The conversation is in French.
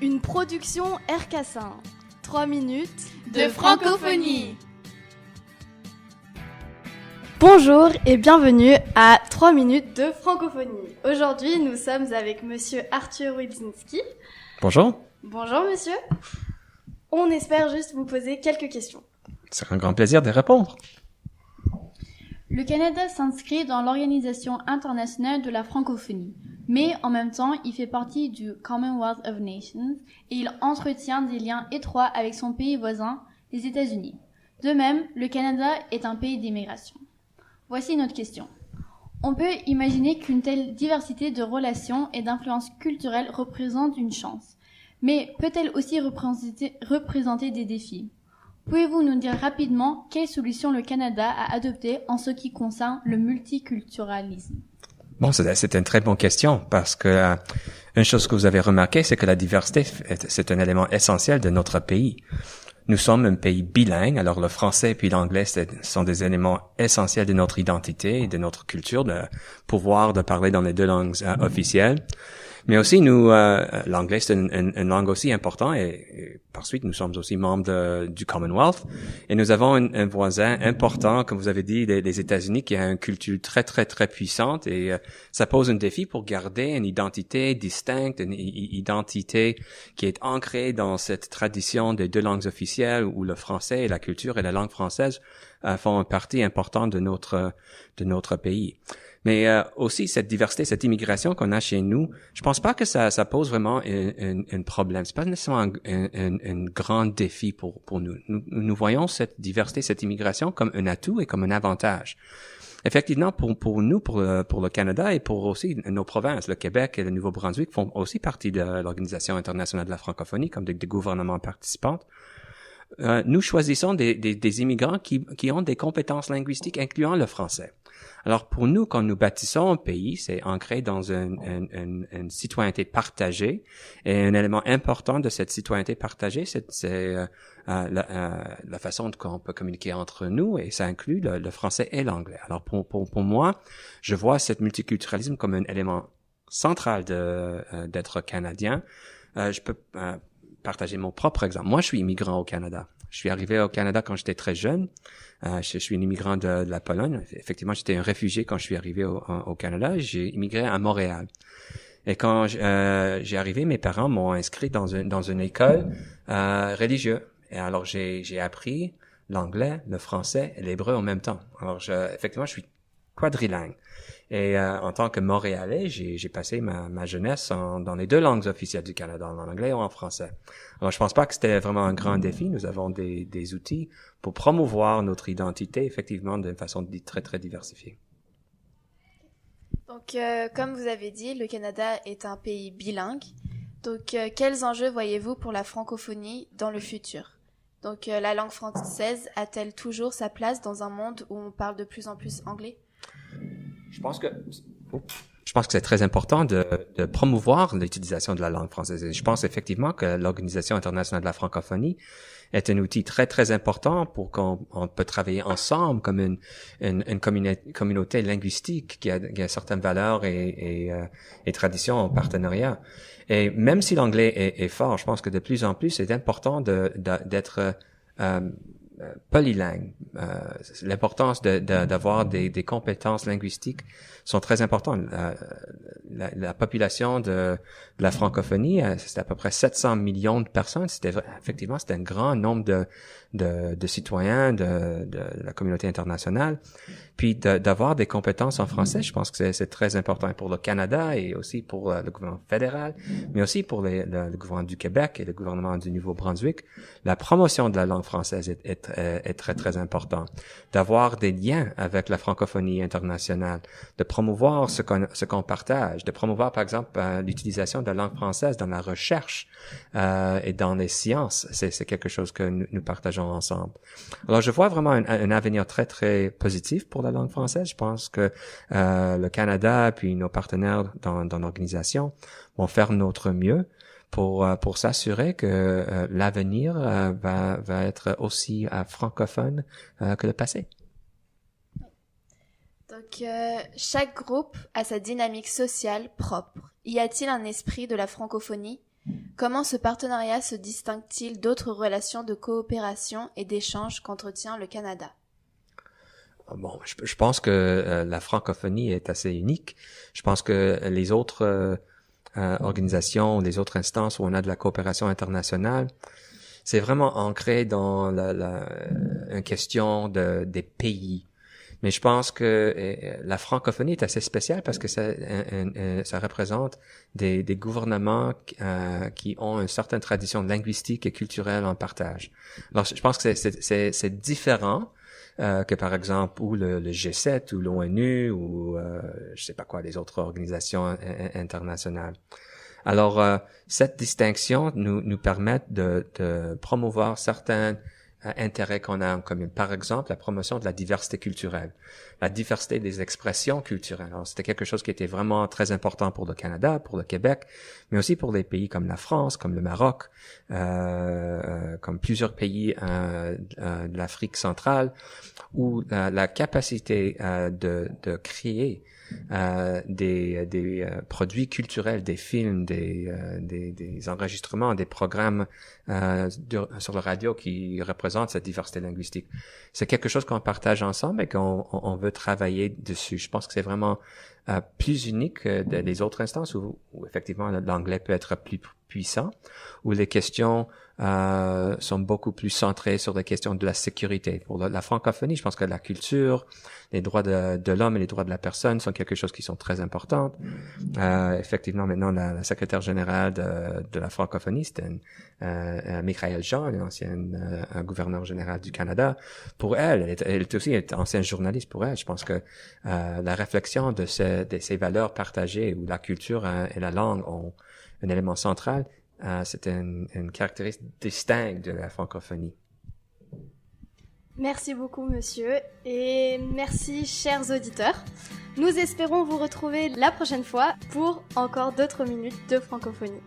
Une production RK5. 3 minutes de francophonie. Bonjour et bienvenue à 3 minutes de francophonie. Aujourd'hui, nous sommes avec monsieur Arthur Wilczynski. Bonjour. Bonjour monsieur. On espère juste vous poser quelques questions. C'est un grand plaisir de répondre. Le Canada s'inscrit dans l'Organisation internationale de la francophonie, mais en même temps, il fait partie du Commonwealth of Nations et il entretient des liens étroits avec son pays voisin, les États-Unis. De même, le Canada est un pays d'immigration. Voici notre question. On peut imaginer qu'une telle diversité de relations et d'influences culturelles représente une chance, mais peut-elle aussi représenter des défis ? Pouvez-vous nous dire rapidement quelles solutions le Canada a adoptées en ce qui concerne le multiculturalisme? Bon, c'est une très bonne question parce que une chose que vous avez remarqué, c'est que la diversité, c'est un élément essentiel de notre pays. Nous sommes un pays bilingue, alors le français puis l'anglais sont des éléments essentiels de notre identité et de notre culture, de pouvoir de parler dans les deux langues officielles. Mais aussi, l'anglais, c'est une langue aussi importante et par suite, nous sommes aussi membres du Commonwealth. Et nous avons un voisin important, comme vous avez dit, les États-Unis, qui a une culture très, très, très puissante et ça pose un défi pour garder une identité distincte, une identité qui est ancrée dans cette tradition des deux langues officielles où le français et la culture et la langue française font une partie importante de notre pays. Mais aussi cette diversité, cette immigration qu'on a chez nous, je pense pas que ça pose vraiment un problème. C'est pas nécessairement un grand défi pour nous. Nous voyons cette diversité, cette immigration comme un atout et comme un avantage. Effectivement, pour nous, pour le Canada et pour aussi nos provinces, le Québec et le Nouveau-Brunswick font aussi partie de l'Organisation internationale de la francophonie comme des gouvernements participants. Nous choisissons des immigrants qui ont des compétences linguistiques incluant le français. Alors pour nous, quand nous bâtissons un pays, c'est ancré dans une citoyenneté partagée. Et un élément important de cette citoyenneté partagée, c'est la façon qu'on peut communiquer entre nous, et ça inclut le français et l'anglais. Alors pour moi, je vois ce multiculturalisme comme un élément central d'être canadien. Je peux partager mon propre exemple. Moi, je suis immigrant au Canada. Je suis arrivé au Canada quand j'étais très jeune. Je suis un immigrant de la Pologne. Effectivement, j'étais un réfugié quand je suis arrivé au Canada. J'ai immigré à Montréal. Et quand j'ai arrivé, mes parents m'ont inscrit dans une école religieuse. Et alors, j'ai appris l'anglais, le français et l'hébreu en même temps. Alors, effectivement, je suis quadrilingue. Et en tant que Montréalais, j'ai passé ma jeunesse dans les deux langues officielles du Canada, en anglais ou en français. Alors, je pense pas que c'était vraiment un grand défi. Nous avons des outils pour promouvoir notre identité, effectivement, d'une façon très, très diversifiée. Donc, comme vous avez dit, le Canada est un pays bilingue. Donc, quels enjeux voyez-vous pour la francophonie dans le futur? Donc, la langue française a-t-elle toujours sa place dans un monde où on parle de plus en plus anglais? Je pense que c'est très important de promouvoir l'utilisation de la langue française. Et je pense effectivement que l'Organisation internationale de la francophonie est un outil très, très important pour qu'on peut travailler ensemble comme une communauté linguistique qui a certaines valeurs et traditions en partenariat. Et même si l'anglais est fort, je pense que de plus en plus, c'est important d'être polylingue. L'importance d'avoir des compétences linguistiques sont très importantes. La population de la francophonie, c'est à peu près 700 millions de personnes. C'était un grand nombre de citoyens de la communauté internationale. Puis d'avoir des compétences en français, je pense que c'est très important pour le Canada et aussi pour le gouvernement fédéral, mais aussi pour le gouvernement du Québec et le gouvernement du Nouveau-Brunswick. La promotion de la langue française est très, très important. D'avoir des liens avec la francophonie internationale, de promouvoir ce qu'on partage, de promouvoir, par exemple, l'utilisation de la langue française dans la recherche et dans les sciences. C'est quelque chose que nous partageons ensemble. Alors, je vois vraiment un avenir très, très positif pour la langue française. Je pense que le Canada puis nos partenaires dans l'organisation vont faire notre mieux pour s'assurer que l'avenir va être aussi francophone que le passé. Donc, chaque groupe a sa dynamique sociale propre. Y a-t-il un esprit de la francophonie? Comment ce partenariat se distingue-t-il d'autres relations de coopération et d'échange qu'entretient le Canada? Bon, je pense que la francophonie est assez unique. Je pense que les autres organisations, les autres instances où on a de la coopération internationale, c'est vraiment ancré dans une question des pays. Mais je pense que la francophonie est assez spéciale parce que ça représente des gouvernements qui ont une certaine tradition linguistique et culturelle en partage. Alors, je pense que c'est différent que par exemple ou le G7 ou l'ONU ou je sais pas quoi, les autres organisations internationales. Alors, cette distinction nous permet de promouvoir certains intérêts qu'on a en commun. Par exemple, la promotion de la diversité culturelle, la diversité des expressions culturelles. Alors, c'était quelque chose qui était vraiment très important pour le Canada, pour le Québec, mais aussi pour des pays comme la France, comme le Maroc, comme plusieurs pays de l'Afrique centrale, où la capacité de créer des produits culturels, des films, des enregistrements, des programmes sur la radio qui représentent cette diversité linguistique. C'est quelque chose qu'on partage ensemble et qu'on veut travailler dessus. Je pense que c'est vraiment plus unique que les autres instances où effectivement l'anglais peut être plus puissant, où les questions sont beaucoup plus centrées sur les questions de la sécurité. Pour la francophonie, je pense que la culture, les droits de l'homme et les droits de la personne sont quelque chose qui sont très importants. Effectivement, maintenant, la secrétaire générale de la francophonie, c'était Michaëlle Jean, l'ancienne gouverneur général du Canada. Pour elle est aussi ancienne journaliste. Pour elle, je pense que la réflexion de ces valeurs partagées où la culture et la langue ont un élément central, c'est une caractéristique distincte de la francophonie. Merci beaucoup, monsieur, et merci, chers auditeurs. Nous espérons vous retrouver la prochaine fois pour encore d'autres minutes de francophonie.